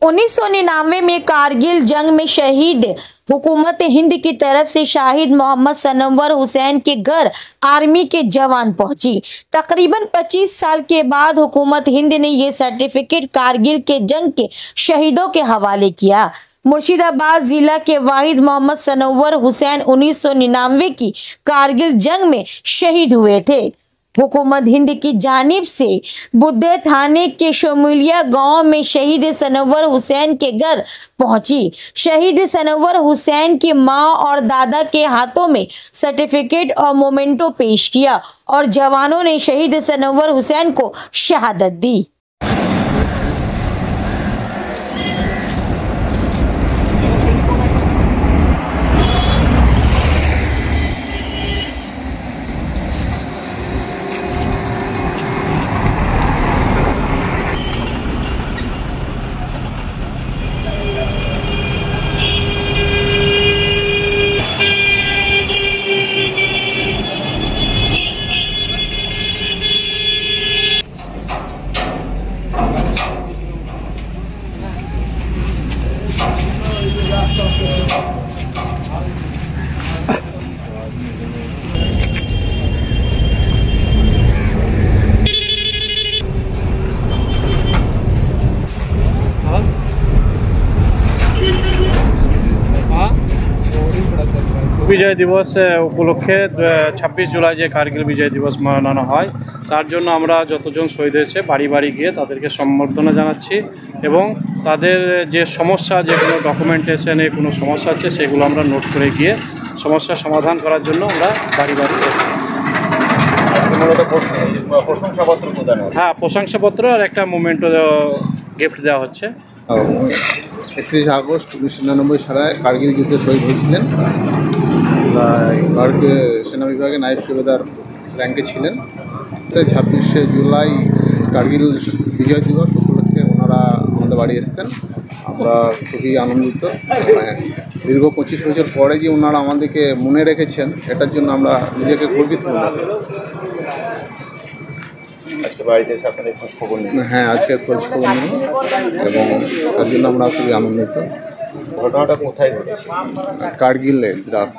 1999 में कारगिल जंग में शहीद हुकूमत हिंद की तरफ से शाहिद मोहम्मद सनवर हुसैन के घर आर्मी के जवान पहुंची। तकरीबन 25 साल के बाद हुकूमत हिंद ने ये सर्टिफिकेट कारगिल के जंग के शहीदों के हवाले किया। मुर्शिदाबाद जिला के वाहिद मोहम्मद सनवर हुसैन 1999 की कारगिल जंग में शहीद हुए थे। हुकूमत हिंद की जानिब से बुद्धे थाने के शमूलिया गांव में शहीद सनवर हुसैन के घर पहुंची। शहीद सनवर हुसैन की मां और दादा के हाथों में सर्टिफिकेट और मोमेंटो पेश किया और जवानों ने शहीद सनवर हुसैन को शहादत दी। বিজয় দিবস উপলক্ষে 26 জুলাই যে কারগিল বিজয় দিবস মানানো হয় তার জন্য আমরা যতজন শহীদ হয়েছে বাড়ি বাড়ি গিয়ে তাদেরকে সম্বর্ধনা জানাচ্ছি এবং তাদের যে সমস্যা যে কোনো ডকুমেন্টেশনে কোনো সমস্যা আছে সেগুলো আমরা নোট করে গিয়ে সমস্যার সমাধান করার জন্য আমরা বাড়ি বাড়ি এসেছি। প্রশংসাপত্র প্রদান, হ্যাঁ প্রশংসাপত্র আর একটা মোমেন্টো গিফট দেওয়া হচ্ছে। 31 আগস্ট 1999 সালে কারগিল যুদ্ধে শহীদ হয়েছিলেন। কারগিল সেনা বিভাগে নায়েব সুবেদার র্যাঙ্কে ছিলেন। 26শে জুলাই কারগিল বিজয় দিবস উপলক্ষে ওনারা আমাদের বাড়ি এসেছেন। আমরা খুবই আনন্দিত। দীর্ঘ 25 বছর পরে যে ওনারা আমাদেরকে মনে রেখেছেন এটার জন্য আমরা নিজেকে গর্বিত মনে করি। বাড়িতে এসে আপনাদের খোঁজ খবর নিন? হ্যাঁ, আজকে খোঁজ খবর নিন এবং তার জন্য আমরা খুবই আনন্দিত। ঘটনাটা কোথায় ঘটেছে? কারগিলে দ্রাস।